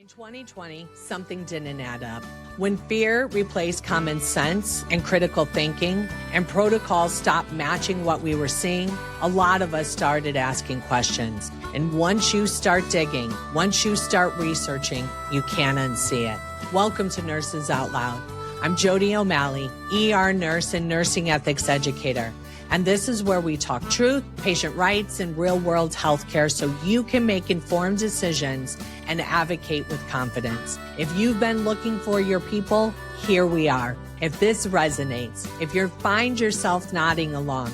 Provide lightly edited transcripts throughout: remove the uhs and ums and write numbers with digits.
In 2020, something didn't add up. When fear replaced common sense and critical thinking, and protocols stopped matching what we were seeing, a lot of us started asking questions. And once you start digging, once you start researching, you can't unsee it. Welcome to Nurses Out Loud. I'm Jodi O'Malley, ER nurse and nursing ethics educator. And this is where we talk truth, patient rights, and real-world healthcare so you can make informed decisions and advocate with confidence. If you've been looking for your people, here we are. If this resonates, if you find yourself nodding along,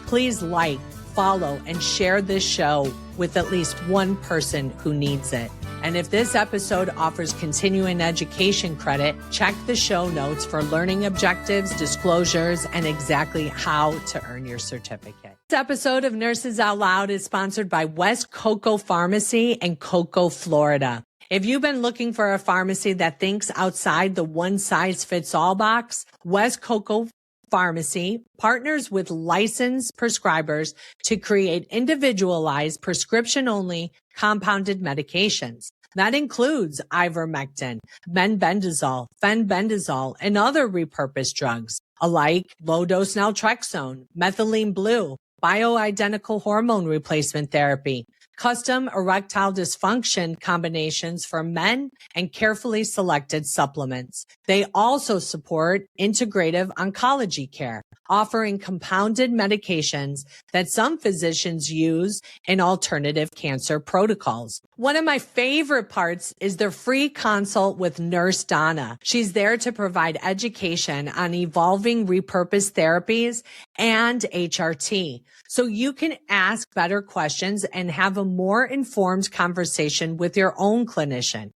please like, follow, and share this show with at least one person who needs it. And if this episode offers continuing education credit, check the show notes for learning objectives, disclosures, and exactly how to earn your certificate. This episode of Nurses Out Loud is sponsored by West Cocoa Pharmacy in Cocoa, Florida. If you've been looking for a pharmacy that thinks outside the one-size-fits-all box, West Cocoa Pharmacy partners with licensed prescribers to create individualized prescription-only compounded medications. That includes ivermectin, benbendazole, fenbendazole, and other repurposed drugs, alike low-dose naltrexone, methylene blue, bioidentical hormone replacement therapy, custom erectile dysfunction combinations for men, and carefully selected supplements. They also support integrative oncology care, offering compounded medications that some physicians use in alternative cancer protocols. One of my favorite parts is their free consult with Nurse Donna. She's there to provide education on evolving repurposed therapies and HRT, so you can ask better questions and have a more informed conversation with your own clinician.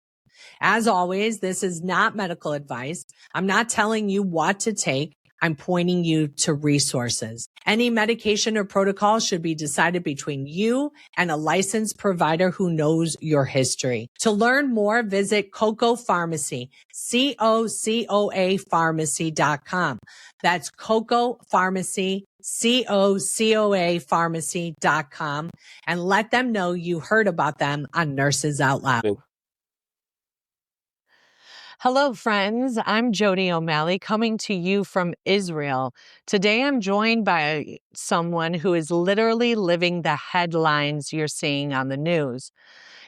As always, this is not medical advice. I'm not telling you what to take. I'm pointing you to resources. Any medication or protocol should be decided between you and a licensed provider who knows your history. To learn more, visit Cocoa Pharmacy, COCOA Pharmacy.com. That's Cocoa Pharmacy, COCOA Pharmacy.com, and let them know you heard about them on Nurses Out Loud. Hello, friends. I'm Jodi O'Malley coming to you from Israel. Today, I'm joined by someone who is literally living the headlines you're seeing on the news.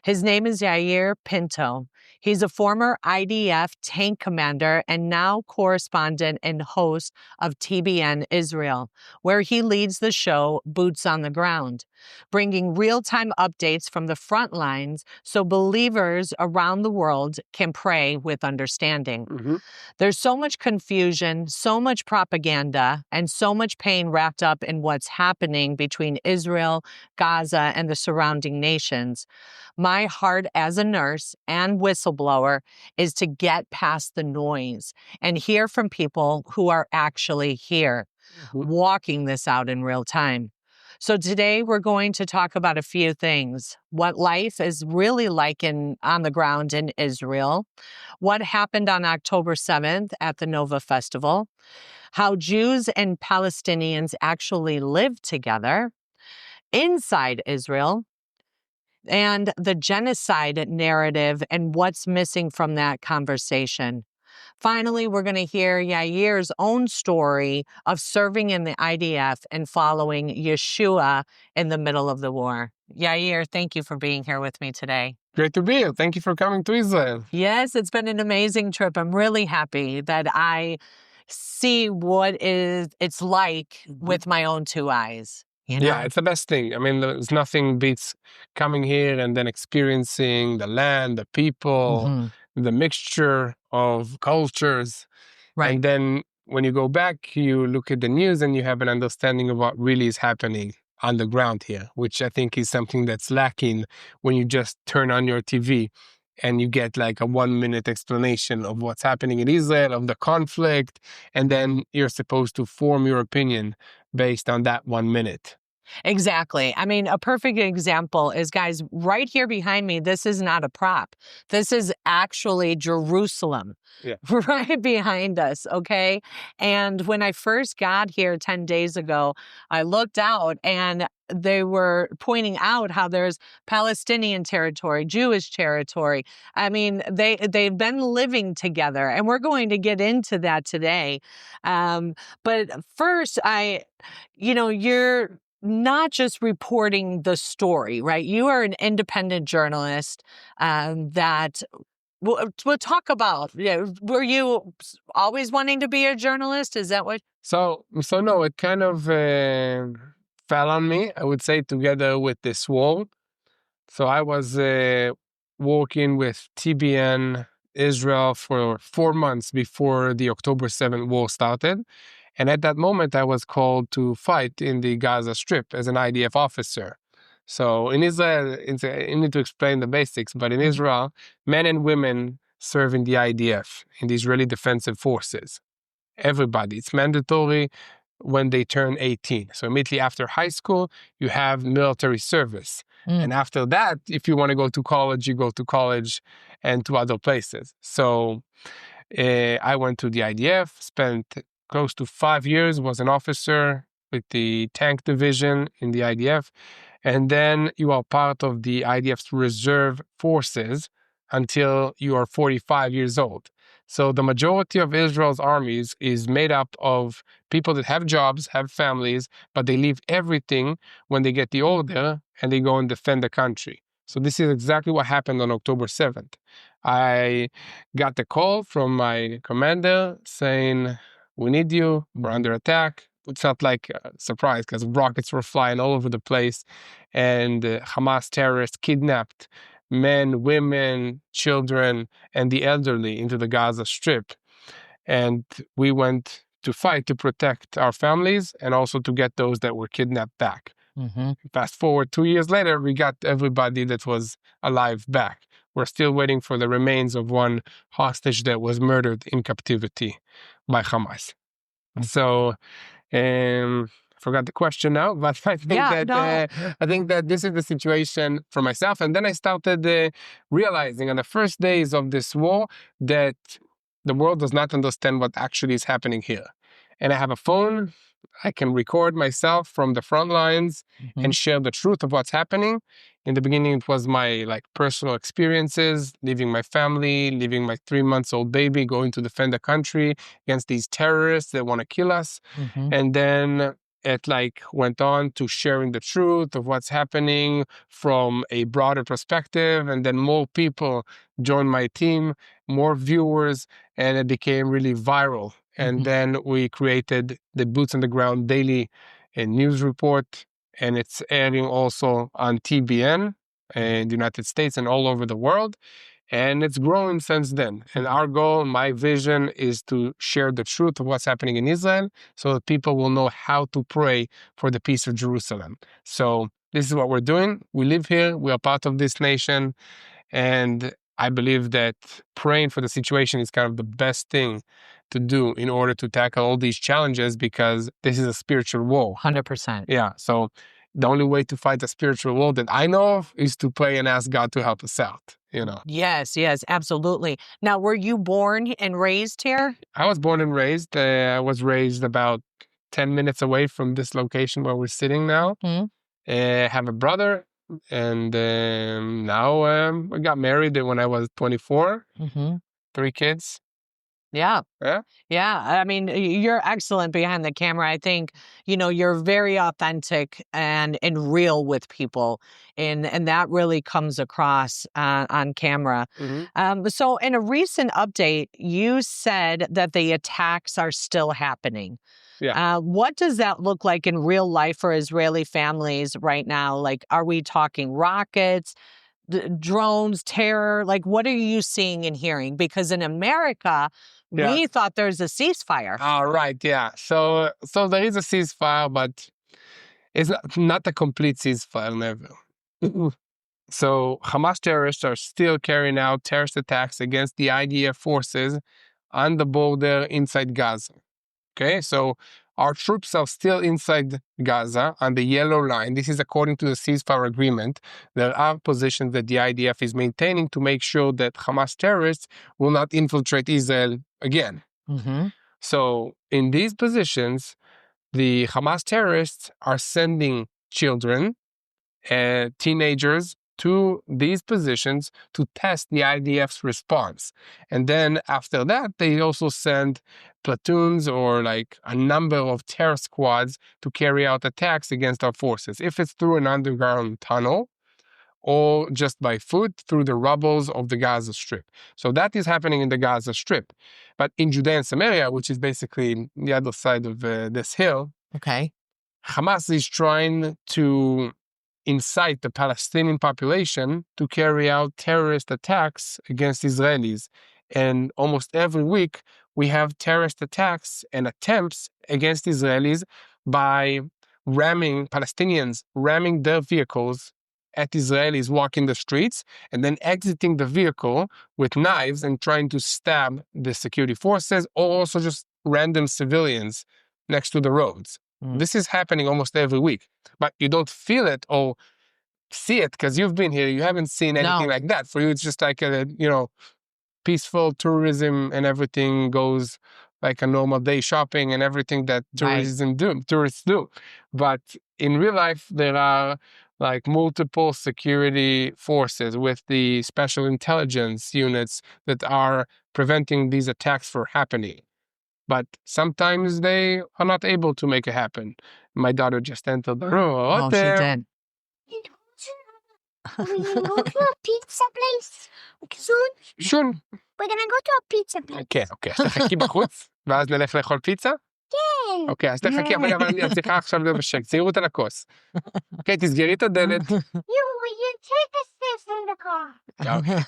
His name is Yair Pinto. He's a former IDF tank commander and now correspondent and host of TBN Israel, where he leads the show Boots on the Ground, bringing real-time updates from the front lines so believers around the world can pray with understanding. There's so much confusion, so much propaganda, and so much pain wrapped up in what's happening between Israel, Gaza, and the surrounding nations. My heart as a nurse and whistleblower is to get past the noise and hear from people who are actually here, walking this out in real time. So today we're going to talk about a few things. What life is really like on the ground in Israel, what happened on October 7th at the Nova Festival, how Jews and Palestinians actually live together inside Israel, and the genocide narrative and what's missing from that conversation. Finally, we're going to hear Yair's own story of serving in the IDF and following Yeshua in the middle of the war. Yair, thank you for being here with me today. Great to be here. Thank you for coming to Israel. Yes, it's been an amazing trip. I'm really happy that I see what it's like with my own two eyes. You know? Yeah, it's the best thing. I mean, there's nothing beats coming here and then experiencing the land, the people, the mixture of cultures. Right. And then when you go back, you look at the news and you have an understanding of what really is happening on the ground here, which I think is something that's lacking when you just turn on your TV and you get like a 1-minute explanation of what's happening in Israel, of the conflict, and then you're supposed to form your opinion based on that 1 minute. Exactly. I mean, a perfect example is, guys, right here behind me, this is not a prop. This is actually Jerusalem. Yeah. Right behind us, okay? And when I first got here 10 days ago, I looked out and they were pointing out how there's Palestinian territory, Jewish territory. I mean, they've been living together, and we're going to get into that today. But first, you're not just reporting the story, right? You are an independent journalist that we'll talk about. Were you always wanting to be a journalist? Is that what? So no, it kind of fell on me, I would say, together with this war. So I was working with TBN Israel for 4 months before the October 7th war started. And at that moment, I was called to fight in the Gaza Strip as an IDF officer. So in Israel, I need to explain the basics, but in Israel, men and women serve in the IDF, in the Israeli Defensive Forces. Everybody. It's mandatory when they turn 18. So immediately after high school, you have military service. And after that, if you want to go to college, you go to college and to other places. So I went to the IDF, spent close to 5 years, was an officer with the tank division in the IDF. And then you are part of the IDF's reserve forces until you are 45 years old. So the majority of Israel's armies is made up of people that have jobs, have families, but they leave everything when they get the order and they go and defend the country. So this is exactly what happened on October 7th. I got the call from my commander saying, we need you, we're under attack. It felt like a surprise because rockets were flying all over the place, and Hamas terrorists kidnapped men, women, children, and the elderly into the Gaza Strip. And we went to fight to protect our families and also to get those that were kidnapped back. Fast forward 2 years later, we got everybody that was alive back. We're still waiting for the remains of one hostage that was murdered in captivity by Hamas. So, I forgot the question now, but I think that this is the situation for myself. And then I started realizing on the first days of this war that the world does not understand what actually is happening here. And I have a phone. I can record myself from the front lines and share the truth of what's happening. In the beginning, it was my personal experiences, leaving my family, leaving my 3-month-old baby, going to defend the country against these terrorists that want to kill us. And then it went on to sharing the truth of what's happening from a broader perspective. And then more people joined my team, more viewers, and it became really viral. And then we created the Boots on the Ground daily news report, and it's airing also on TBN in the United States and all over the world. And it's growing since then. And our goal, my vision, is to share the truth of what's happening in Israel so that people will know how to pray for the peace of Jerusalem. So this is what we're doing. We live here. We are part of this nation. And I believe that praying for the situation is kind of the best thing to do in order to tackle all these challenges, because this is a spiritual war. 100%. Yeah. So the only way to fight a spiritual war that I know of is to pray and ask God to help us out, Yes, absolutely. Now, were you born and raised here? I was born and raised. I was raised about 10 minutes away from this location where we're sitting now. I have a brother, and now I got married when I was 24. 3 kids. Yeah. Yeah. Yeah. I mean, you're excellent behind the camera. I think, you're very authentic and real with people. And that really comes across on camera. So in a recent update, you said that the attacks are still happening. Yeah. What does that look like in real life for Israeli families right now? Are we talking rockets, drones, terror? What are you seeing and hearing? Because in America, we thought there's a ceasefire. Right. Yeah. So there is a ceasefire, but it's not a complete ceasefire, never. So Hamas terrorists are still carrying out terrorist attacks against the IDF forces on the border inside Gaza. Okay, so Our troops are still inside Gaza on the yellow line. This is according to the ceasefire agreement. There are positions that the IDF is maintaining to make sure that Hamas terrorists will not infiltrate Israel again. Mm-hmm. So in these positions, the Hamas terrorists are sending children, teenagers, to these positions to test the IDF's response. And then after that, they also send platoons or like a number of terror squads to carry out attacks against our forces. If it's through an underground tunnel or just by foot through the rubbles of the Gaza Strip. So that is happening in the Gaza Strip. But in Judea and Samaria, which is basically the other side of this hill, Okay. Hamas is trying to incite the Palestinian population to carry out terrorist attacks against Israelis. And almost every week, we have terrorist attacks and attempts against Israelis by Palestinians ramming their vehicles at Israelis walking the streets and then exiting the vehicle with knives and trying to stab the security forces or also just random civilians next to the roads. This is happening almost every week, but you don't feel it or see it because you've been here. You haven't seen anything like that. For you, it's just like peaceful tourism and everything goes like a normal day shopping and everything that tourists do. But in real life, there are like multiple security forces with the special intelligence units that are preventing these attacks from happening. But sometimes they are not able to make it happen. My daughter just entered the room. Oh, she did. We can go to a pizza place soon. Soon. We're gonna go to a pizza place. כן, אוקיי. אז תחכי בחוץ, ואז נלך לאכול פיצה? כן. אוקיי, אז תחכי, אבל אני צריכה עכשיו להיות בשקט. צעירו אותה לכוס. אוקיי, תסגרי את הדלת. You take a sip in the car. Okay.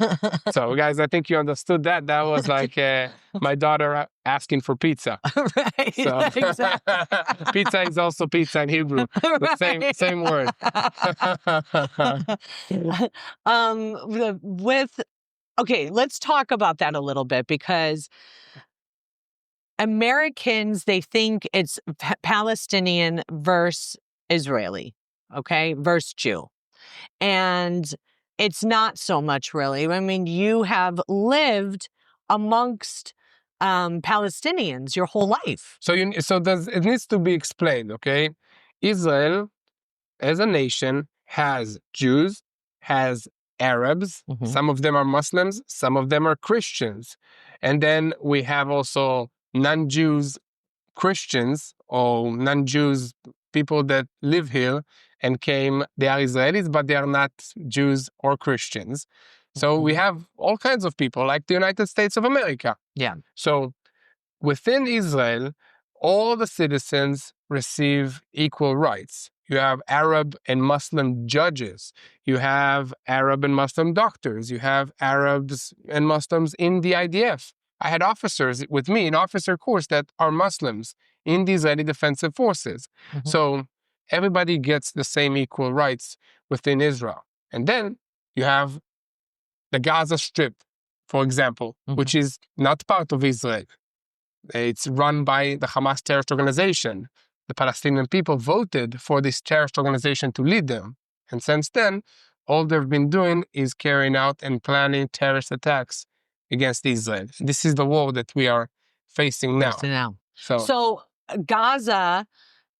So, guys, I think you understood that. That was like my daughter asking for pizza. Right. So, Exactly. pizza is also pizza in Hebrew. The same word. Okay, let's talk about that a little bit because Americans, they think it's Palestinian versus Israeli, okay, versus Jew. And it's not so much really. I mean, you have lived amongst Palestinians your whole life. So it needs to be explained, okay? Israel, as a nation, has Jews, has Arabs. Mhm. Some of them are Muslims, some of them are Christians. And then we have also non-Jews Christians or non-Jews people that live here and came, they are Israelis, but they are not Jews or Christians. So we have all kinds of people like the United States of America. Yeah. So within Israel, all the citizens receive equal rights. You have Arab and Muslim judges. You have Arab and Muslim doctors. You have Arabs and Muslims in the IDF. I had officers with me in officer course that are Muslims in the Israeli Defensive Forces. So everybody gets the same equal rights within Israel. And then you have the Gaza Strip, for example, which is not part of Israel. It's run by the Hamas terrorist organization. The Palestinian people voted for this terrorist organization to lead them. And since then, all they've been doing is carrying out and planning terrorist attacks against Israel. This is the war that we are facing now. So Gaza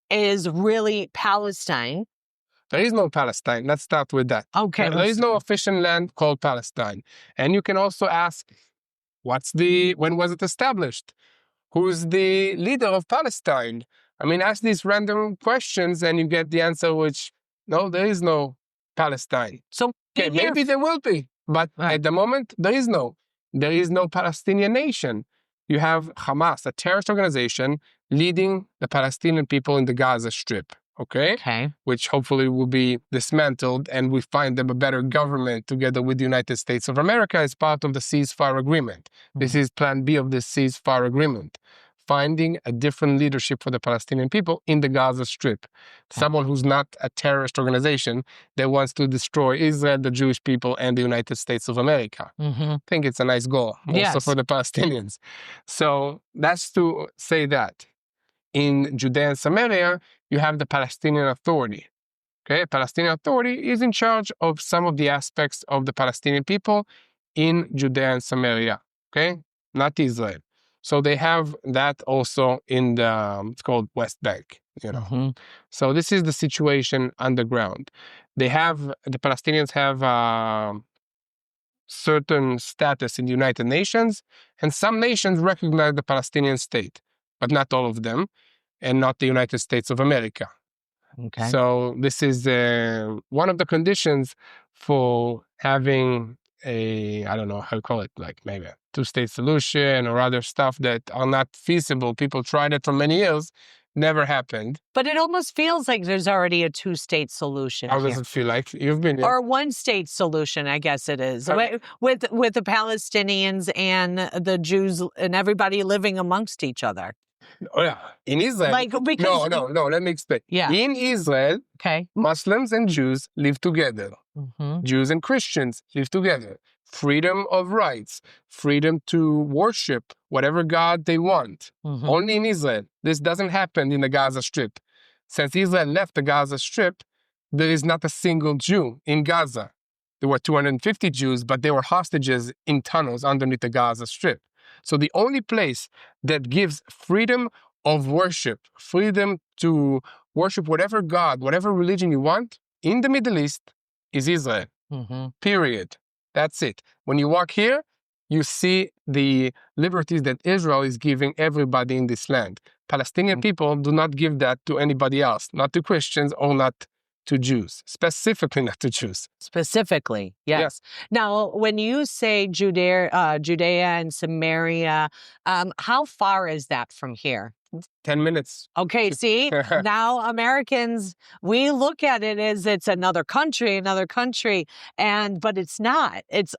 is really Palestine. There is no Palestine. Let's start with that. Okay. There is no official land called Palestine. And you can also ask, when was it established? Who's the leader of Palestine? I mean, ask these random questions and you get the answer, which, no, there is no Palestine. So okay, maybe there will be, but at the moment, there is no Palestinian nation. You have Hamas, a terrorist organization, leading the Palestinian people in the Gaza Strip, okay? Which hopefully will be dismantled and we find them a better government together with the United States of America as part of the ceasefire agreement. This is plan B of the ceasefire agreement. Finding a different leadership for the Palestinian people in the Gaza Strip. Someone who's not a terrorist organization that wants to destroy Israel, the Jewish people, and the United States of America. I think it's a nice goal, also for the Palestinians. So that's to say that. in Judea and Samaria, you have the Palestinian Authority. Okay, Palestinian Authority is in charge of some of the aspects of the Palestinian people in Judea and Samaria. Okay, not Israel. So they have that also in the, it's called West Bank, you know. Mm-hmm. So this is the situation underground. The Palestinians have certain status in the United Nations, and some nations recognize the Palestinian state, but not all of them, and not the United States of America. Okay. So this is one of the conditions for having I don't know how to call it, like maybe a two-state solution or other stuff that are not feasible. People tried it for many years, never happened. But it almost feels like there's already a two-state solution How here. does it feel like? You've been here. Or one-state solution, I guess it is, with the Palestinians and the Jews and everybody living amongst each other. Oh, yeah. In Israel. Like, because No, let me explain. Yeah. In Israel, Okay. Muslims and Jews live together. Mm-hmm. Jews and Christians live together. Freedom of rights, freedom to worship whatever God they want. Mm-hmm. Only in Israel. This doesn't happen in the Gaza Strip. Since Israel left the Gaza Strip, there is not a single Jew in Gaza. There were 250 Jews, but they were hostages in tunnels underneath the Gaza Strip. So the only place that gives freedom of worship, freedom to worship whatever God, whatever religion you want, in the Middle East is Israel. Mm-hmm. Period. That's it. When you walk here, you see the liberties that Israel is giving everybody in this land. Palestinian people do not give that to anybody else, not to Christians or not to Jews, specifically not to Jews. Specifically, yes. Now, when you say Judea and Samaria, how far is that from here? 10 minutes. Okay, see, now Americans, we look at it as it's another country, but it's not. It's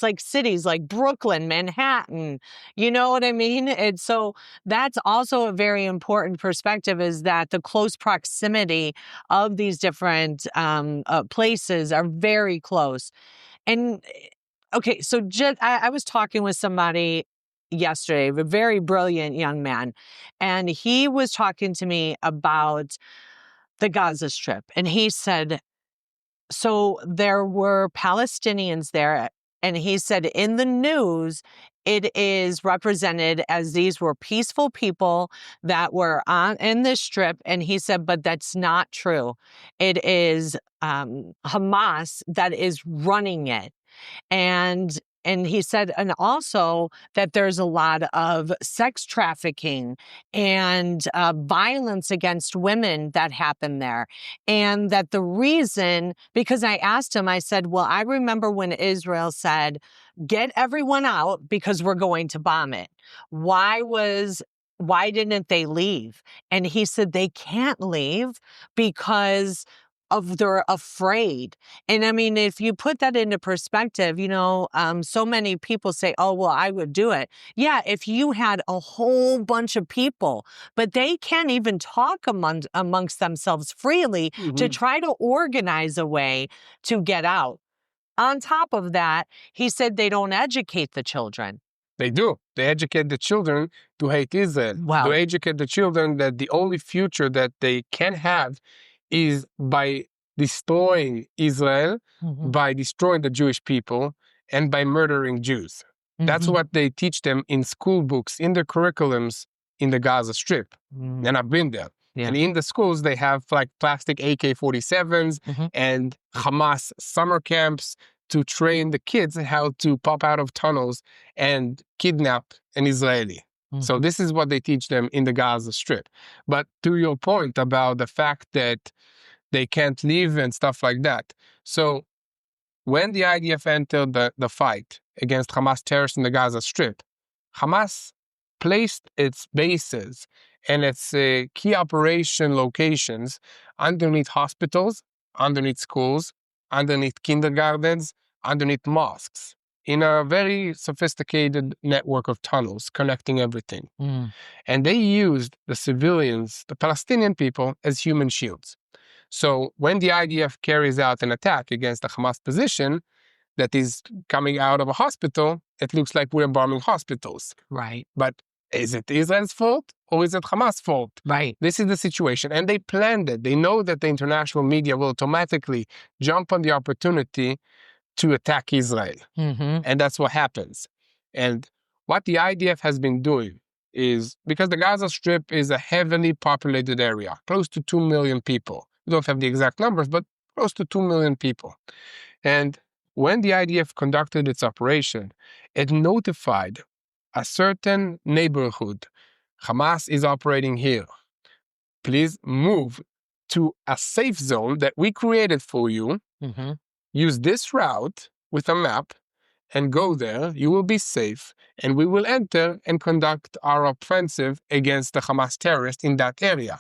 like cities like Brooklyn, Manhattan, you know what I mean? And so that's also a very important perspective, is that the close proximity of these different places are very close. And okay, so I was talking with somebody yesterday, a very brilliant young man, and he was talking to me about the Gaza Strip. And he said, so there were Palestinians there, and he said in the news, it is represented as these were peaceful people that were in this strip. And he said, but that's not true. It is Hamas that is running it. And he said, and also that there's a lot of sex trafficking and violence against women that happen there. And that the reason, because I asked him, I said, well, I remember when Israel said, get everyone out because we're going to bomb it. Why didn't they leave? And he said, they can't leave because they're afraid. And I mean, if you put that into perspective, you know, so many people say, oh, well, I would do it. Yeah, if you had a whole bunch of people, but they can't even talk amongst themselves freely to try to organize a way to get out. On top of that, he said they don't educate the children. They do. They educate the children to hate Israel. Wow. They educate the children that the only future that they can have is by destroying Israel, by destroying the Jewish people, and by murdering Jews. That's what they teach them in school books, in their curriculums in the Gaza Strip. And I've been there. Yeah. And in the schools, they have like plastic AK-47s and Hamas summer camps to train the kids how to pop out of tunnels and kidnap an Israeli. So this is what they teach them in the Gaza Strip. But to your point about the fact that they can't leave and stuff like that. So when the IDF entered the fight against Hamas terrorists in the Gaza Strip, Hamas placed its bases and its key operation locations underneath hospitals, underneath schools, underneath kindergartens, underneath mosques, in a very sophisticated network of tunnels connecting everything. And they used the civilians, the Palestinian people, as human shields. So when the IDF carries out an attack against the Hamas position that is coming out of a hospital, it looks like we're bombing hospitals. Right. But Is it Israel's fault or is it Hamas' fault? Right. This is the situation. And they planned it. They know that the international media will automatically jump on the opportunity to attack Israel. Mm-hmm. And that's what happens. And what the IDF has been doing is, because the Gaza Strip is a heavily populated area, close to 2 million people. We don't have the exact numbers, but close to 2 million people. And when the IDF conducted its operation, it notified a certain neighborhood. Hamas is operating here. Please move to a safe zone that we created for you. Mm-hmm. Use this route with a map and go there. You will be safe, and we will enter and conduct our offensive against the Hamas terrorists in that area.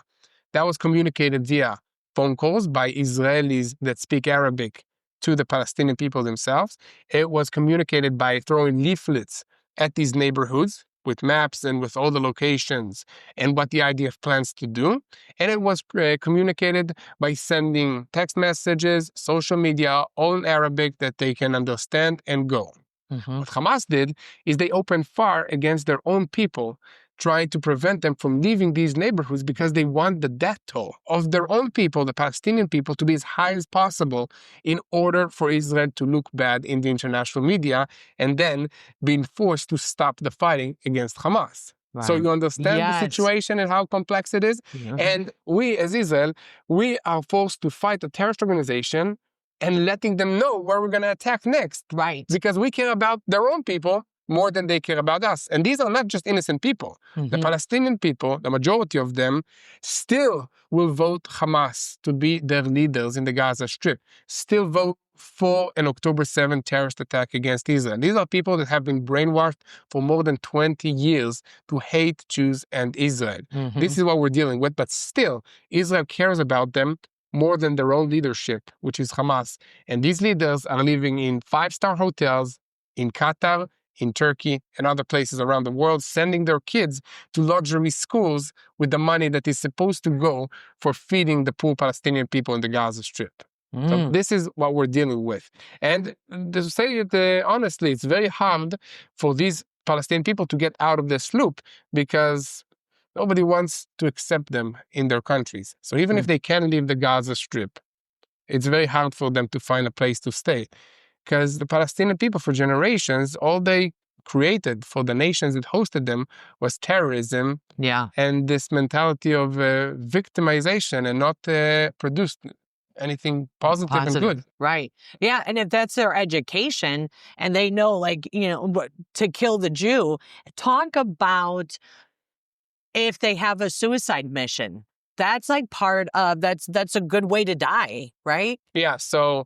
That was communicated via phone calls by Israelis that speak Arabic to the Palestinian people themselves. It was communicated by throwing leaflets at these neighborhoods with maps and with all the locations and what the IDF plans to do. And it was communicated by sending text messages, social media, all in Arabic that they can understand and go. Mm-hmm. What Hamas did is they opened fire against their own people, trying to prevent them from leaving these neighborhoods because they want the death toll of their own people, the Palestinian people, to be as high as possible in order for Israel to look bad in the international media and then being forced to stop the fighting against Hamas. Right. So you understand Yes. the situation and how complex it is? Yeah. And we, as Israel, we are forced to fight a terrorist organization and letting them know where we're going to attack next. Right. Because we care about their own people more than they care about us. And these are not just innocent people. Mm-hmm. The Palestinian people, the majority of them, still will vote Hamas to be their leaders in the Gaza Strip, still vote for an October 7th terrorist attack against Israel. These are people that have been brainwashed for more than 20 years to hate Jews and Israel. Mm-hmm. This is what we're dealing with, but still, Israel cares about them more than their own leadership, which is Hamas. And these leaders are living in 5-star hotels in Qatar, in Turkey, and other places around the world, sending their kids to luxury schools with the money that is supposed to go for feeding the poor Palestinian people in the Gaza Strip. So this is what we're dealing with. And to say it honestly, it's very hard for these Palestinian people to get out of this loop because nobody wants to accept them in their countries. So even if they can leave the Gaza Strip, it's very hard for them to find a place to stay. Because the Palestinian people, for generations, all they created for the nations that hosted them was terrorism. Yeah. And this mentality of victimization and not produced anything positive and good. Right. Yeah. And if that's their education and they know, like, you know, to kill the Jew, talk about if they have a suicide mission. That's like part of, that's a good way to die, right? Yeah. So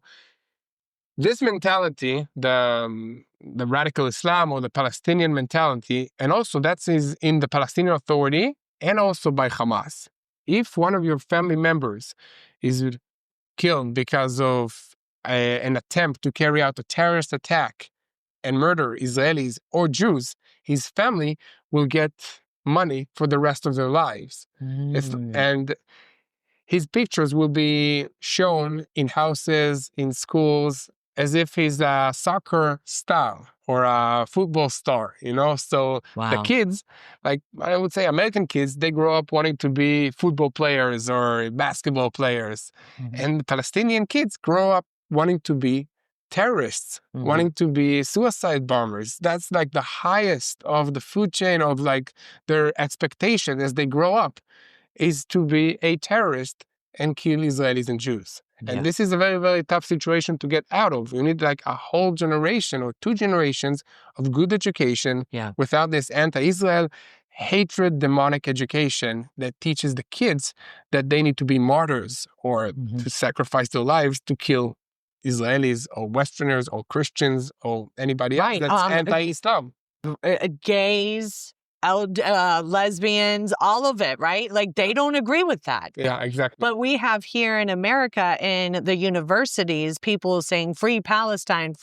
this mentality, the radical Islam or the Palestinian mentality, and also that is in the Palestinian Authority and also by Hamas. If one of your family members is killed because of an attempt to carry out a terrorist attack and murder Israelis or Jews, his family will get money for the rest of their lives. And his pictures will be shown in houses, in schools, as if he's a soccer star or a football star, you know? So the kids, like I would say American kids, they grow up wanting to be football players or basketball players. And the Palestinian kids grow up wanting to be terrorists, wanting to be suicide bombers. That's like the highest of the food chain of like their expectation as they grow up, is to be a terrorist and kill Israelis and Jews. And this is a very, very tough situation to get out of. You need like a whole generation or 2 generations of good education without this anti-Israel hatred, demonic education that teaches the kids that they need to be martyrs or to sacrifice their lives to kill Israelis or Westerners or Christians or anybody else that's anti-Islam. Gays, lesbians, all of it, right? Like they don't agree with that. Yeah, exactly. But we have here in America, in the universities, people saying free Palestine,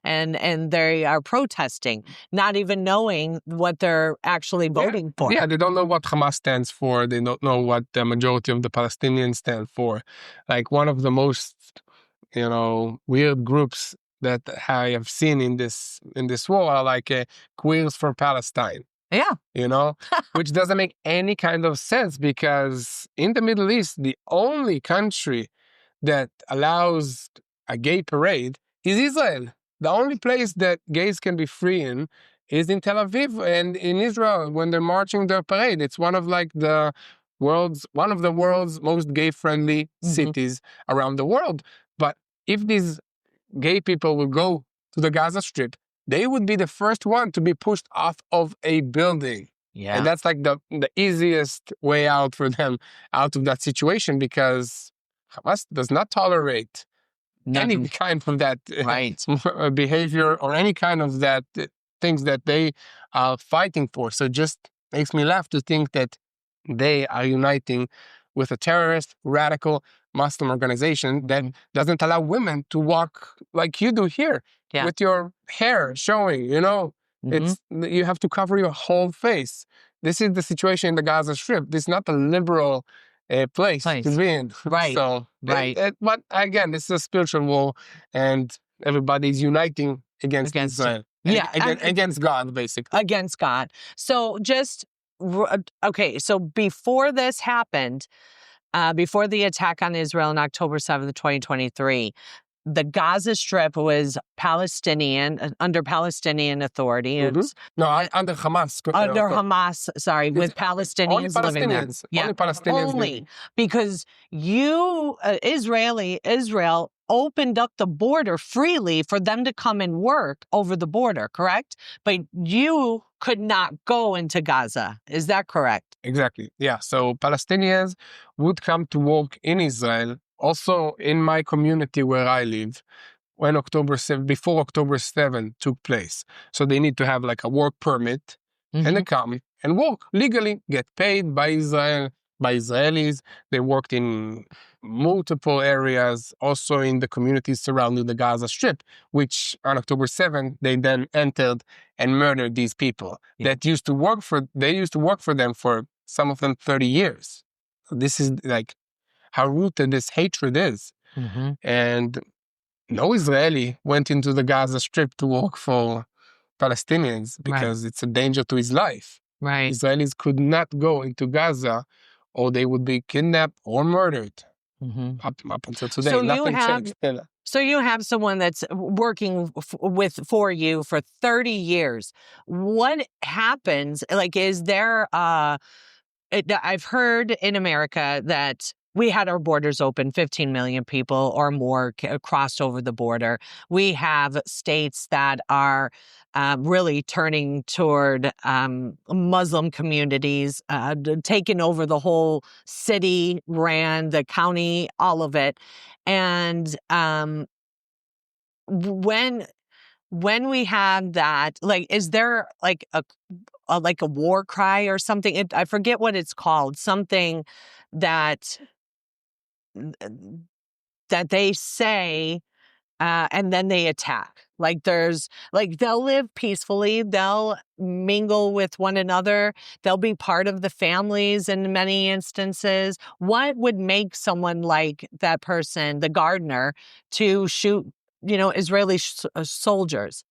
and they are protesting, not even knowing what they're actually voting for. Yeah, they don't know what Hamas stands for. They don't know what the majority of the Palestinians stand for. Like one of the most, weird groups that I have seen in this war are like Queers for Palestine. Yeah. Which doesn't make any kind of sense because in the Middle East, the only country that allows a gay parade is Israel. The only place that gays can be free in is in Tel Aviv and in Israel when they're marching their parade. It's one of the world's most gay-friendly cities around the world. But if these gay people will go to the Gaza Strip, they would be the first one to be pushed off of a building. Yeah. And that's like the easiest way out for them out of that situation because Hamas does not tolerate any kind of that behavior or any kind of that things that they are fighting for. So it just makes me laugh to think that they are uniting with a terrorist, radical Muslim organization that doesn't allow women to walk like you do here with your hair showing, It's you have to cover your whole face. This is the situation in the Gaza Strip. This is not a liberal place to be in. Right. So, right. But again, this is a spiritual war, and everybody's uniting against Israel. Against God, basically. Against God. So just, okay, so before this happened, before the attack on Israel on October 7th, 2023, the Gaza Strip was under Palestinian authority. Under Hamas. Under Hamas, sorry, with Palestinians living there. Only Palestinians living. Because Israel opened up the border freely for them to come and work over the border, correct? But you could not go into Gaza. Is that correct? Exactly. Yeah. So Palestinians would come to work in Israel. Also, in my community where I live, before October 7 took place. So they need to have like a work permit and they come and work legally, get paid by Israelis. They worked in multiple areas, also in the communities surrounding the Gaza Strip, which on October 7, they then entered and murdered these people that used to work for them for some of them 30 years. So this is like how rooted this hatred is. And no Israeli went into the Gaza Strip to work for Palestinians because it's a danger to his life. Right. Israelis could not go into Gaza or they would be kidnapped or murdered. Up until today, so nothing changed. So you have someone that's working for you for 30 years. What happens? Like, is there I've heard in America that we had our borders open, 15 million people or more crossed over the border. We have states that are really turning toward Muslim communities, taking over the whole city, the county, all of it. And when we have that, like, is there like a war cry or something? I forget what it's called. Something that they say, and then they attack. Like they'll live peacefully. They'll mingle with one another. They'll be part of the families in many instances. What would make someone like that person, the gardener, to shoot, Israeli soldiers?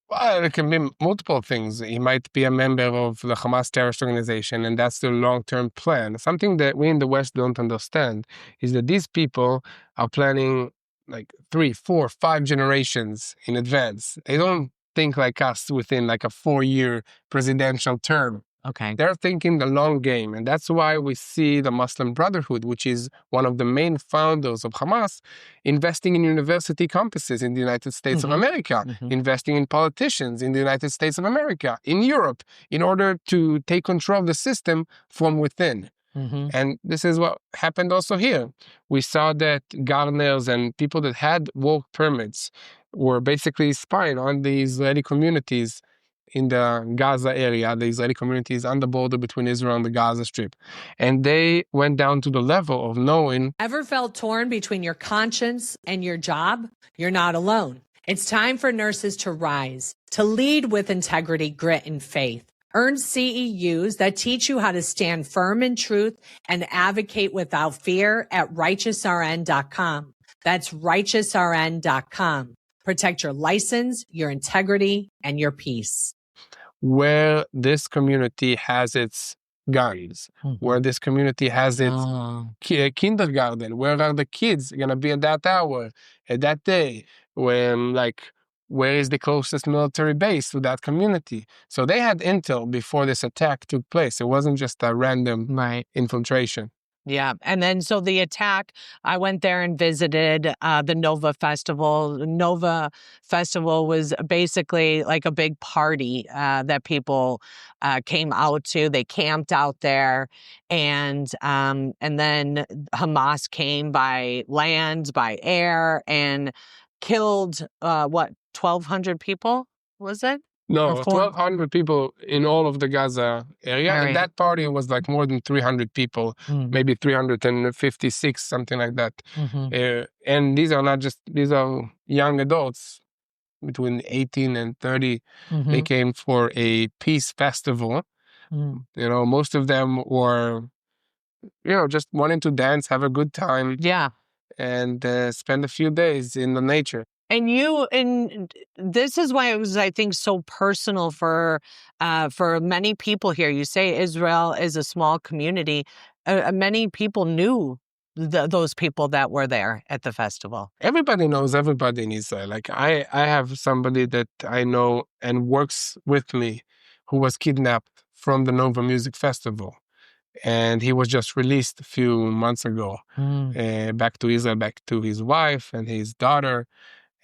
Well, it can be multiple things. He might be a member of the Hamas terrorist organization, and that's the long-term plan. Something that we in the West don't understand is that these people are planning like 3, 4, 5 generations in advance. They don't think like us within like a 4-year presidential term. Okay. They're thinking the long game. And that's why we see the Muslim Brotherhood, which is one of the main founders of Hamas, investing in university campuses in the United States of America, investing in politicians in the United States of America, in Europe, in order to take control of the system from within. And this is what happened also here. We saw that gardeners and people that had work permits were basically spying on the Israeli communities in the Gaza area, the Israeli communities on the border between Israel and the Gaza Strip. And they went down to the level of knowing... Ever felt torn between your conscience and your job? You're not alone. It's time for nurses to rise, to lead with integrity, grit, and faith. Earn CEUs that teach you how to stand firm in truth and advocate without fear at righteousrn.com. That's righteousrn.com. Protect your license, your integrity, and your peace. where this community has its guns, where this community has its kindergarten, where are the kids going to be at that hour, at that day, when, like, where is the closest military base to that community? So they had intel before this attack took place. It wasn't just a random infiltration. Yeah. And then so the attack, I went there and visited the Nova Festival. The Nova Festival was basically like a big party that people came out to. They camped out there. And then Hamas came by land, by air, and killed, 1,200 people, was it? No, Or 1,200 people in all of the Gaza area. Right. And that party was like more than 300 people, maybe 356, something like that. And these are not just, these are young adults between 18 and 30. They came for a peace festival. You know, most of them were, just wanting to dance, have a good time. Yeah. And spend a few days in the nature. And this is why it was, I think, so personal for many people here. You say Israel is a small community. Many people knew those people that were there at the festival. Everybody knows everybody in Israel. Like I have somebody that I know and works with me who was kidnapped from the Nova Music Festival. And he was just released a few months ago, back to Israel, back to his wife and his daughter.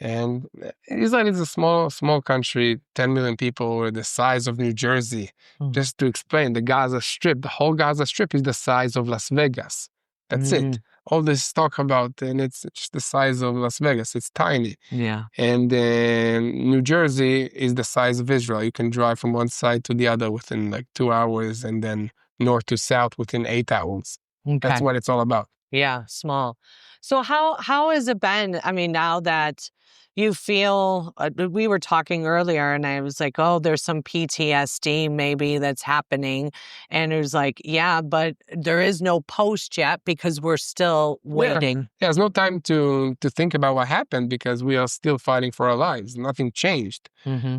And Israel is a small country, 10 million people, we're the size of New Jersey. Just to explain, the Gaza Strip, the whole Gaza Strip is the size of Las Vegas. That's it. All this talk about, and it's just the size of Las Vegas. It's tiny. Yeah. And New Jersey is the size of Israel. You can drive from one side to the other within like 2 hours, and then north to south within 8 hours. Okay. That's what it's all about. Yeah, small. So how has it been? I mean, now that you feel, we were talking earlier and I was like, oh, there's some PTSD maybe that's happening. And it was like, yeah, but there is no post yet because we're still waiting. Yeah, there's no time to think about what happened because we are still fighting for our lives. Nothing changed.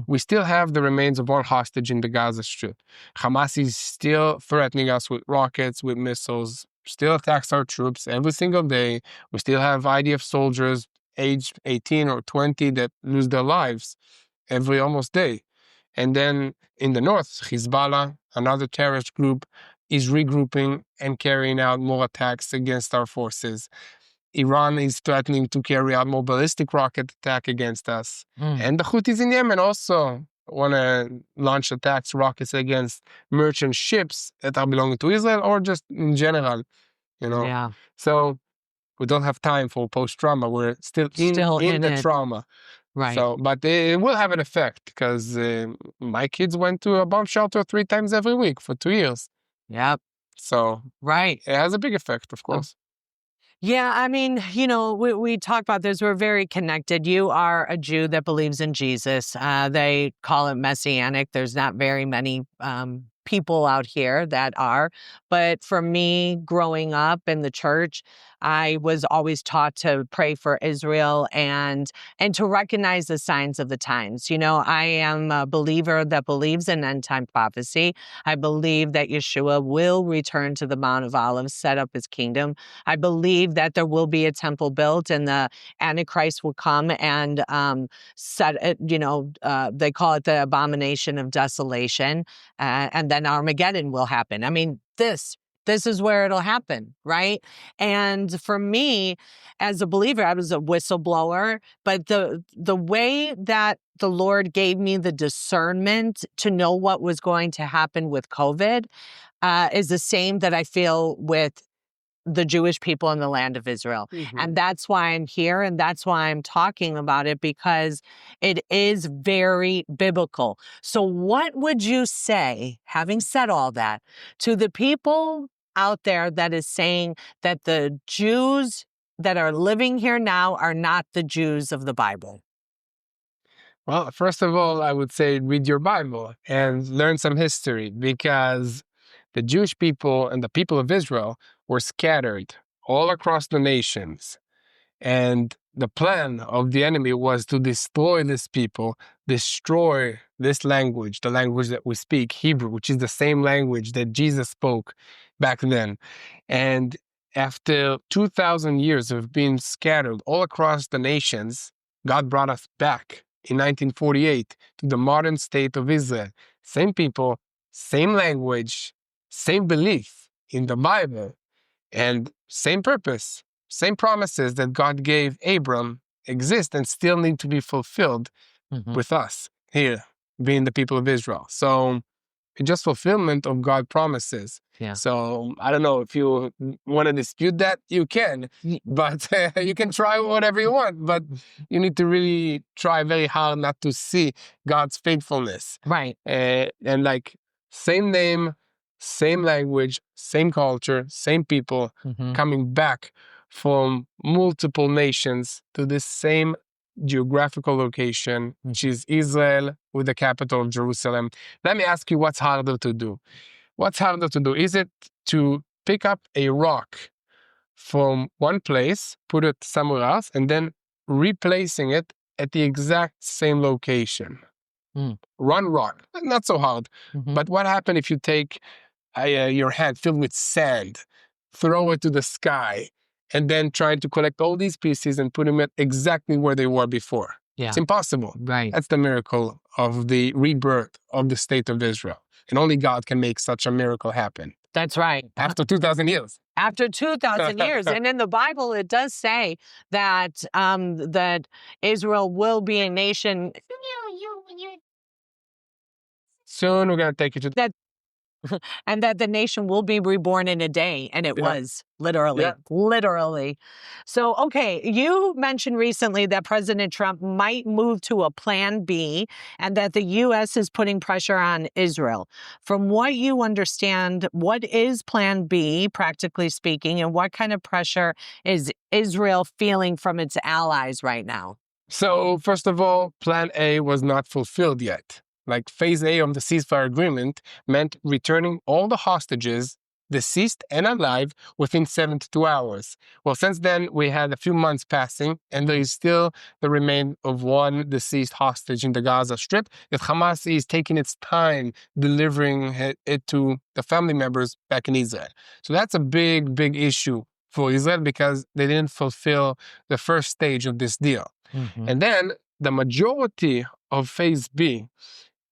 We still have the remains of one hostage in the Gaza Strip. Hamas is still threatening us with rockets, with missiles, still attacks our troops every single day. We still have IDF soldiers aged 18 or 20 that lose their lives every almost day. And then in the north, Hezbollah, another terrorist group, is regrouping and carrying out more attacks against our forces. Iran is threatening to carry out more ballistic rocket attack against us. And the Houthis in Yemen also want to launch attacks, rockets against merchant ships that are belonging to Israel or just in general, Yeah. So we don't have time for post-trauma. We're still in the trauma. Right. So, but it will have an effect because my kids went to a bomb shelter 3 times every week for 2 years. Yep. So Right. it has a big effect, of course. Yeah, I mean, we talk about this. We're very connected. You are a Jew that believes in Jesus. They call it messianic. There's not very many people out here that are. But for me, growing up in the church, I was always taught to pray for Israel and to recognize the signs of the times. I am a believer that believes in end-time prophecy. I believe that Yeshua will return to the Mount of Olives, set up his kingdom. I believe that there will be a temple built and the Antichrist will come and set it, they call it the abomination of desolation. And then Armageddon will happen. I mean, this is where it'll happen, right? And for me, as a believer, I was a whistleblower, but the way that the Lord gave me the discernment to know what was going to happen with COVID is the same that I feel with the Jewish people in the land of Israel. And that's why I'm here and that's why I'm talking about it, because it is very biblical. So what would you say, having said all that, to the people out there that is saying that the Jews that are living here now are not the Jews of the Bible? Well, first of all, I would say read your Bible and learn some history, because the Jewish people and the people of Israel were scattered all across the nations. And the plan of the enemy was to destroy these people, destroy this language, the language that we speak, Hebrew, which is the same language that Jesus spoke back then. And after 2,000 years of being scattered all across the nations, God brought us back in 1948 to the modern state of Israel. Same people, same language, same belief in the Bible, and same purpose, same promises that God gave Abram exist and still need to be fulfilled with us here, being the people of Israel. So it's just fulfillment of God's promises. Yeah. So I don't know if you want to dispute that, you can, but you can try whatever you want, but you need to really try very hard not to see God's faithfulness. Right. And like same name, same language, same culture, same people coming back from multiple nations to this same geographical location, which is Israel with the capital of Jerusalem. Let me ask you, what's harder to do? What's harder to do? Is it to pick up a rock from one place, put it somewhere else, and then replacing it at the exact same location? One rock, not so hard. But what happens if you take your hand filled with sand, throw it to the sky, and then try to collect all these pieces and put them at exactly where they were before? Yeah. It's impossible. Right. That's the miracle of the rebirth of the state of Israel. And only God can make such a miracle happen. That's right. After 2,000 years. After 2,000 years. And in the Bible, it does say that that Israel will be a nation. Soon we're going to take you to that and that the nation will be reborn in a day. And it was literally. So, okay, you mentioned recently that President Trump might move to a plan B and that the U.S. is putting pressure on Israel. From what you understand, what is plan B, practically speaking, and what kind of pressure is Israel feeling from its allies right now? So, first of all, plan A was not fulfilled yet. Like phase A of the ceasefire agreement meant returning all the hostages, deceased and alive, within 72 hours. Well, since then, we had a few months passing, and there is still the remain of one deceased hostage in the Gaza Strip that Hamas is taking its time delivering it to the family members back in Israel. So that's a big, big issue for Israel because they didn't fulfill the first stage of this deal. And then the majority of phase B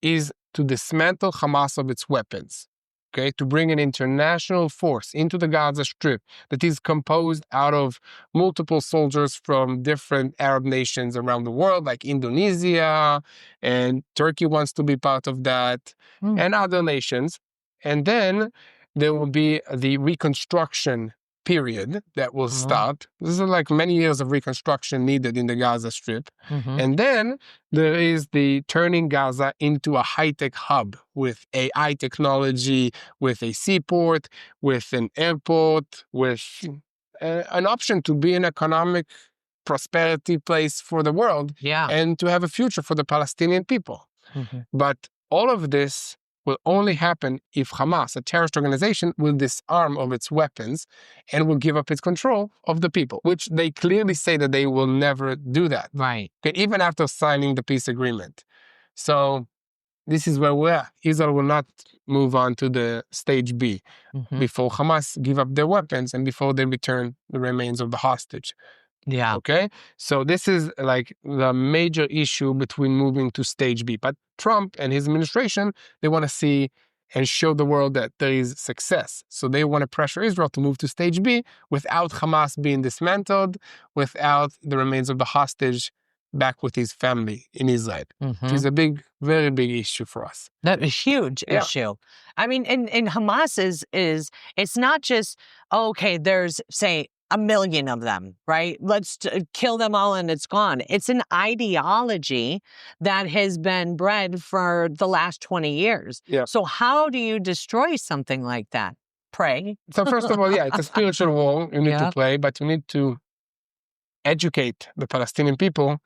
is to dismantle Hamas of its weapons, okay? To bring an international force into the Gaza Strip that is composed out of multiple soldiers from different Arab nations around the world, like Indonesia, and Turkey wants to be part of that, and other nations. And then there will be the reconstruction period that will start. This is like many years of reconstruction needed in the Gaza Strip. And then there is the turning Gaza into a high-tech hub with AI technology, with a seaport, with an airport, with an option to be an economic prosperity place for the world and to have a future for the Palestinian people. But all of this will only happen if Hamas, a terrorist organization, will disarm of its weapons and will give up its control of the people, which they clearly say that they will never do that. Right. Okay, even after signing the peace agreement. So this is where we're at. Israel will not move on to the stage B before Hamas give up their weapons and before they return the remains of the hostage. Yeah. Okay? So this is like the major issue between moving to stage B. But Trump and his administration, they want to see and show the world that there is success. So they want to pressure Israel to move to stage B without Hamas being dismantled, without the remains of the hostage back with his family in Israel. Which is a big, very big issue for us. That a huge issue. I mean, and Hamas is it's not just, okay, there's, say, 1 million of them, right? Let's kill them all and it's gone. It's an ideology that has been bred for the last 20 years. Yeah. So how do you destroy something like that? Pray. So first of all, it's a spiritual war you need to play, but you need to educate the Palestinian people.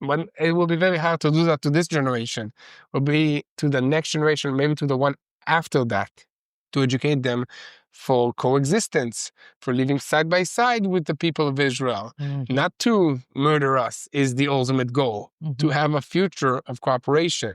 But it will be very hard to do that to this generation. It will be to the next generation, maybe to the one after that, to educate them for coexistence, for living side by side with the people of Israel. Not to murder us is the ultimate goal, to have a future of cooperation.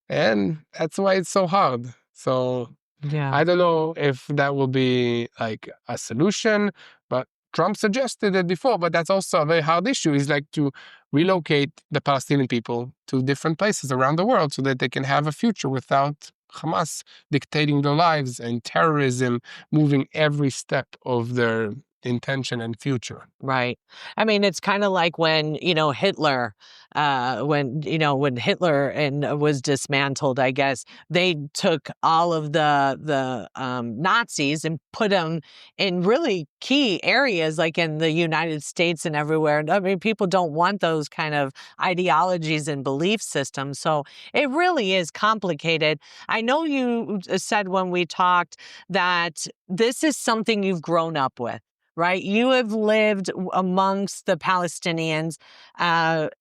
And that's why it's so hard. So Yeah. I don't know if that will be like a solution, but Trump suggested it before, but that's also a very hard issue, is like to relocate the Palestinian people to different places around the world so that they can have a future without Hamas dictating their lives and terrorism moving every step of their intention and future. Right. I mean, it's kind of like when, Hitler, when Hitler and was dismantled, I guess they took all of the Nazis and put them in really key areas, like in the United States and everywhere. I mean, people don't want those kind of ideologies and belief systems. So it really is complicated. I know you said when we talked that this is something you've grown up with. Right? You have lived amongst the Palestinians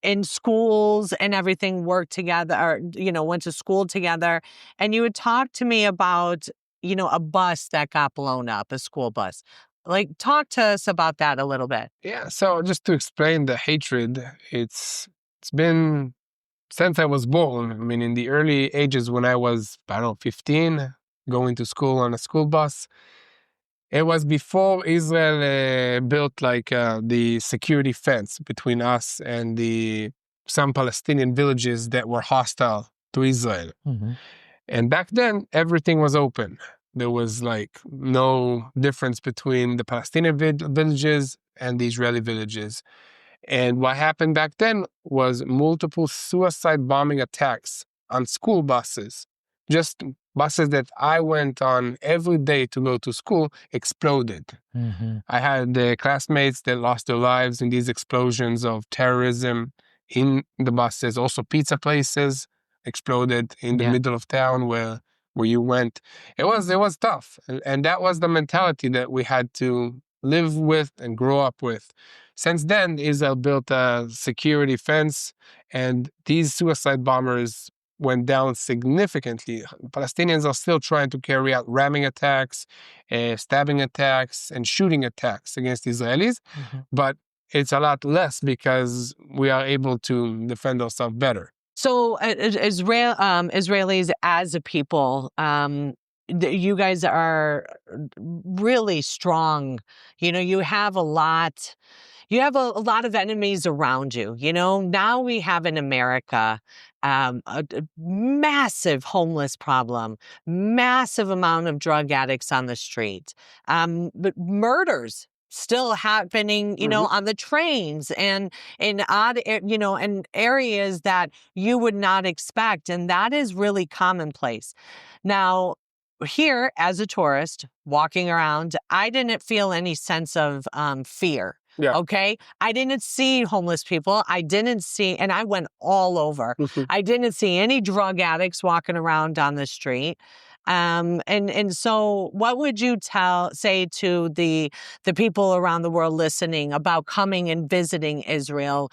in schools and everything, worked together, or, went to school together. And you would talk to me about, a bus that got blown up, a school bus. Like, talk to us about that a little bit. Yeah, so just to explain the hatred, it's been since I was born. I mean, in the early ages when I was, I don't know, 15, going to school on a school bus. It was before Israel built like the security fence between us and some Palestinian villages that were hostile to Israel. Mm-hmm. And back then, everything was open. There was like no difference between the Palestinian villages and the Israeli villages. And what happened back then was multiple suicide bombing attacks on school buses. Just buses that I went on every day to go to school exploded. Mm-hmm. I had classmates that lost their lives in these explosions of terrorism in the buses. Also, pizza places exploded in the middle of town where you went. It was tough, and that was the mentality that we had to live with and grow up with. Since then, Israel built a security fence, and these suicide bombers went down significantly. Palestinians are still trying to carry out ramming attacks, stabbing attacks, and shooting attacks against Israelis, but it's a lot less because we are able to defend ourselves better. So, Israelis as a people, you guys are really strong. You have a lot. You have a lot of enemies around you. Now we have in America a massive homeless problem, massive amount of drug addicts on the street, but murders still happening, on the trains and in odd, in areas that you would not expect. And that is really commonplace. Now, here as a tourist walking around, I didn't feel any sense of fear. Yeah. Okay. I didn't see homeless people. And I went all over. I didn't see any drug addicts walking around on the street. And so what would you say to the people around the world listening about coming and visiting Israel?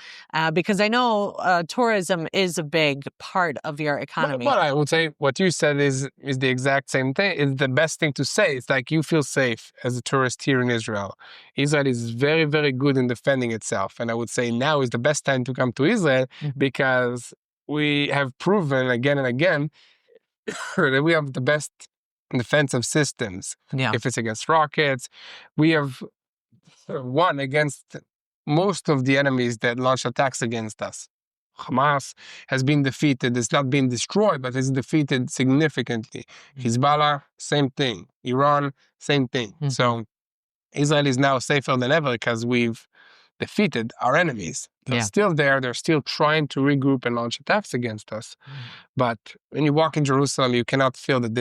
Because I know tourism is a big part of your economy. But I would say what you said is the exact same thing. It's the best thing to say. It's like you feel safe as a tourist here in Israel. Israel is very, very good in defending itself. And I would say now is the best time to come to Israel because we have proven again and again that we have the best defensive systems. Yeah. If it's against rockets, we have won against most of the enemies that launch attacks against us. Hamas has been defeated. It's not been destroyed, but it's defeated significantly. Hezbollah, same thing. Iran, same thing. So Israel is now safer than ever because we've defeated our enemies. They're still there. They're still trying to regroup and launch attacks against us. But when you walk in Jerusalem, you cannot feel that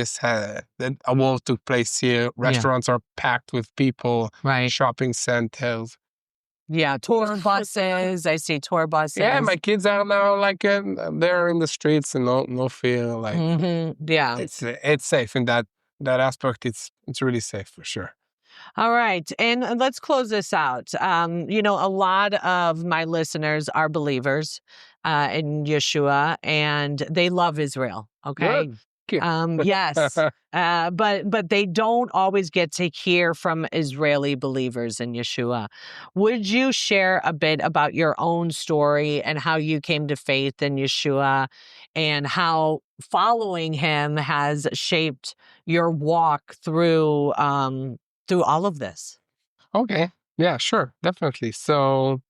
that a war took place here. Restaurants are packed with people. Right. Shopping centers. Yeah, tour buses. I see tour buses. Yeah, my kids are now like they're in the streets and no fear. Like yeah, it's safe in that aspect. It's really safe for sure. All right. And let's close this out. A lot of my listeners are believers in Yeshua and they love Israel. Okay. Good. Yes. But they don't always get to hear from Israeli believers in Yeshua. Would you share a bit about your own story and how you came to faith in Yeshua and how following him has shaped your walk through all of this? Okay. Yeah, sure. Definitely. So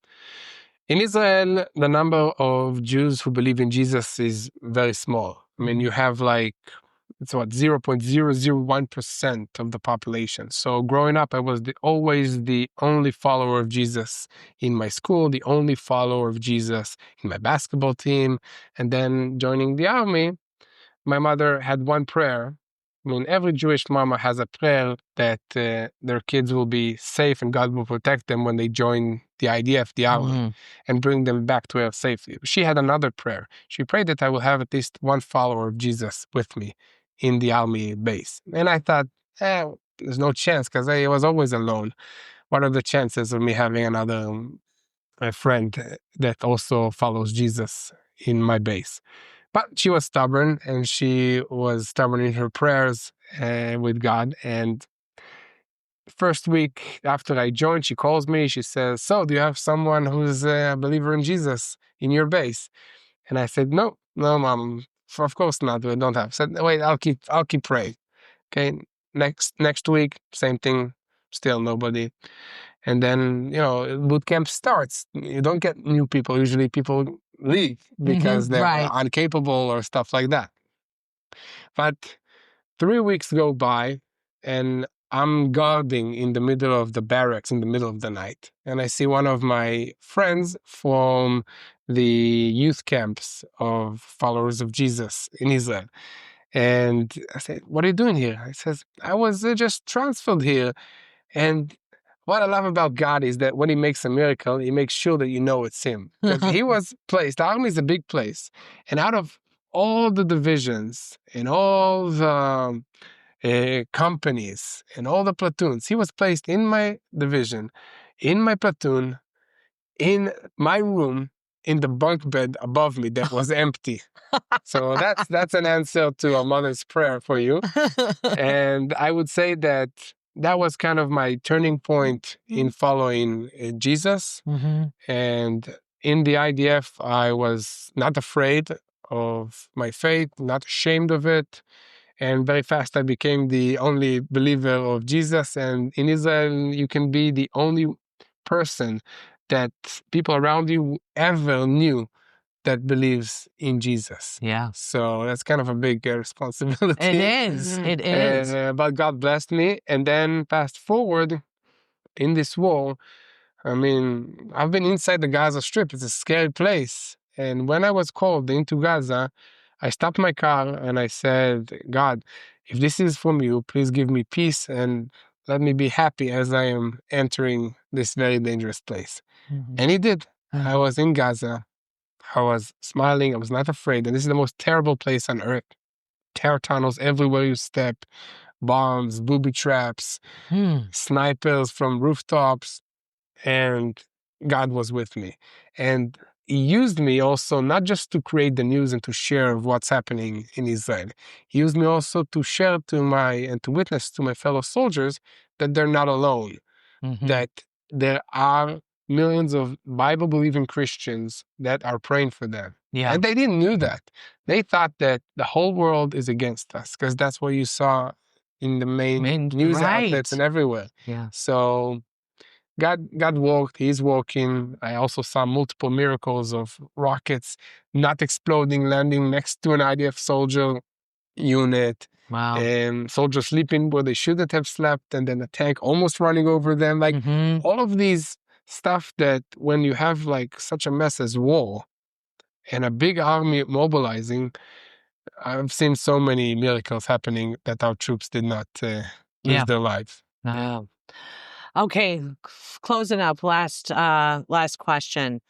in Israel, the number of Jews who believe in Jesus is very small. I mean, you have like, it's what, 0.001% of the population. So growing up, I was always the only follower of Jesus in my school, the only follower of Jesus in my basketball team. And then joining the army, my mother had one prayer. I mean, every Jewish mama has a prayer that their kids will be safe and God will protect them when they join the IDF, the army, and bring them back to Earth safely. She had another prayer. She prayed that I will have at least one follower of Jesus with me in the army base. And I thought, there's no chance because I was always alone. What are the chances of me having another friend that also follows Jesus in my base? But she was stubborn, and she was stubborn in her prayers with God. And first week after I joined, she calls me. She says, "So, do you have someone who's a believer in Jesus in your base?" And I said, "No, no, mom. Of course not. We don't have." I said, "Wait, I'll keep praying." Okay. Next week, same thing. Still nobody. And then, boot camp starts. You don't get new people. Usually people leave because they're right. incapable or stuff like that. But 3 weeks go by and I'm guarding in the middle of the barracks in the middle of the night. And I see one of my friends from the youth camps of followers of Jesus in Israel. And I said, "What are you doing here?" He says, "I was just transferred here." And what I love about God is that when he makes a miracle, he makes sure that you know it's him. Because he was placed, the army is a big place. And out of all the divisions and all the companies and all the platoons, he was placed in my division, in my platoon, in my room, in the bunk bed above me that was empty. So that's an answer to a mother's prayer for you. And I would say that was kind of my turning point in following Jesus. And in the IDF, I was not afraid of my faith, not ashamed of it. And very fast, I became the only believer of Jesus. And in Israel, you can be the only person that people around you ever knew that believes in Jesus. Yeah. So that's kind of a big responsibility. It is. It is. But God blessed me. And then fast forward in this war, I mean, I've been inside the Gaza Strip. It's a scary place. And when I was called into Gaza, I stopped my car and I said, "God, if this is from you, please give me peace and let me be happy as I am entering this very dangerous place." And he did. I was in Gaza. I was smiling. I was not afraid. And this is the most terrible place on earth. Terror tunnels everywhere you step, bombs, booby traps, snipers from rooftops. And God was with me. And he used me also not just to create the news and to share what's happening in Israel. He used me also to share and to witness to my fellow soldiers that they're not alone, that there are millions of Bible-believing Christians that are praying for them. Yeah. And they didn't know that. They thought that the whole world is against us because that's what you saw in the main news outlets and everywhere. Yeah. So God worked, he's working. I also saw multiple miracles of rockets not exploding, landing next to an IDF soldier unit. Wow. And soldiers sleeping where they shouldn't have slept, and then a tank almost running over them. Like all of these stuff that when you have like such a mess as war and a big army mobilizing, I've seen so many miracles happening that our troops did not lose their lives. Yeah. Okay, closing up, last question.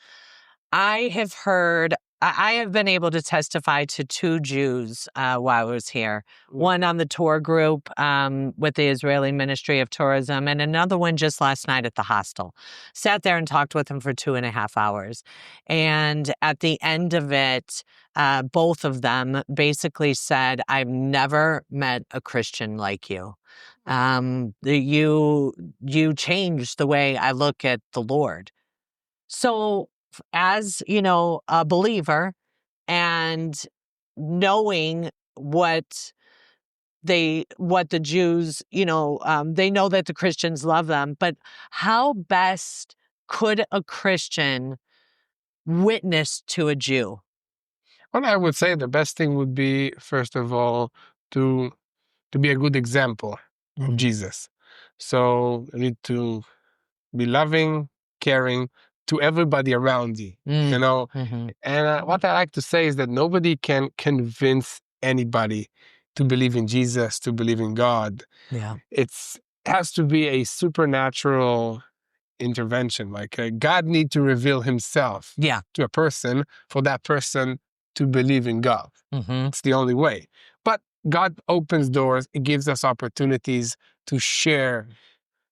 I have been able to testify to 2 Jews while I was here. One on the tour group with the Israeli Ministry of Tourism, and another one just last night at the hostel. Sat there and talked with him for 2.5 hours. And at the end of it, both of them basically said, I've never met a Christian like you. You changed the way I look at the Lord. So as, a believer and knowing what the Jews, they know that the Christians love them, but how best could a Christian witness to a Jew? Well, I would say the best thing would be, first of all, to be a good example of Jesus. So you need to be loving, caring to everybody around you, Mm-hmm. And what I like to say is that nobody can convince anybody to believe in Jesus, to believe in God. Yeah. It has to be a supernatural intervention. Like God need to reveal himself Yeah. to a person for that person to believe in God. Mm-hmm. It's the only way. But God opens doors. It gives us opportunities to share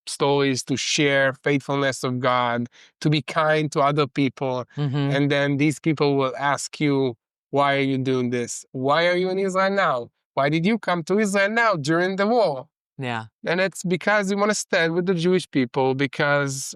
stories, to share faithfulness of God, to be kind to other people. Mm-hmm. And then these people will ask you, why are you doing this? Why are you in Israel now? Why did you come to Israel now during the war? Yeah. And it's because we want to stand with the Jewish people, because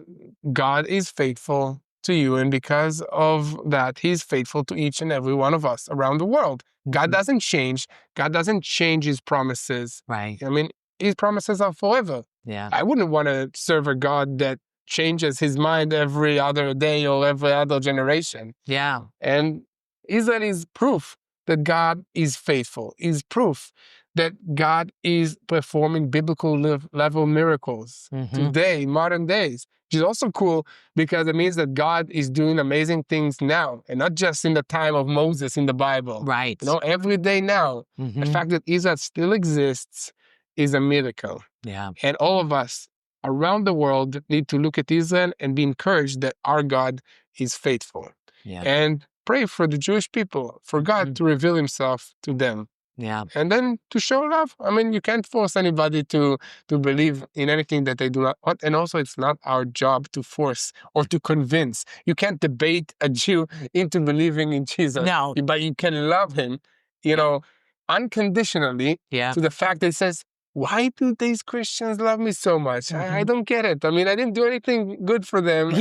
God is faithful to you. And because of that, he's faithful to each and every one of us around the world. God doesn't change. God doesn't change his promises. Right. I mean, his promises are forever. Yeah. I wouldn't want to serve a God that changes his mind every other day or every other generation. Yeah. And Israel is proof that God is faithful, is proof that God is performing biblical level miracles today, modern days, which is also cool because it means that God is doing amazing things now and not just in the time of Moses in the Bible. Right. Every day now. The fact that Israel still exists is a miracle. Yeah. And all of us around the world need to look at Israel and be encouraged that our God is faithful. Yeah. And pray for the Jewish people, for God to reveal himself to them. Yeah. And then to show love. I mean, you can't force anybody to believe in anything that they do not want. And also, it's not our job to force or to convince. You can't debate a Jew into believing in Jesus. No. But you can love him, unconditionally to the fact that it says, why do these Christians love me so much? I don't get it. I mean, I didn't do anything good for them,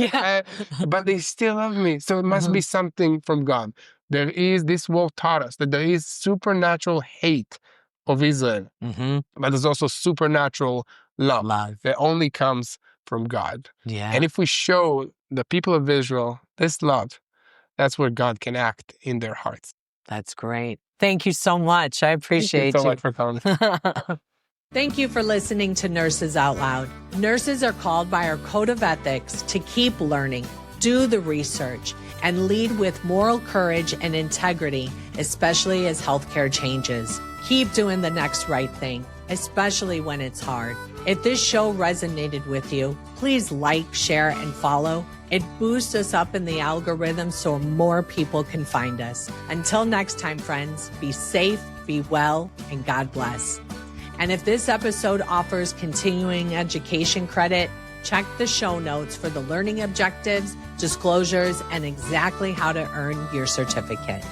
but they still love me. So it must be something from God. This war taught us that there is supernatural hate of Israel, but there's also supernatural love that only comes from God. Yeah. And if we show the people of Israel this love, that's where God can act in their hearts. That's great. Thank you so much. I appreciate Thank you so much for coming. Thank you for listening to Nurses Out Loud. Nurses are called by our code of ethics to keep learning, do the research, and lead with moral courage and integrity, especially as healthcare changes. Keep doing the next right thing, especially when it's hard. If this show resonated with you, please like, share, and follow. It boosts us up in the algorithm so more people can find us. Until next time, friends, be safe, be well, and God bless. And if this episode offers continuing education credit, check the show notes for the learning objectives, disclosures, and exactly how to earn your certificate.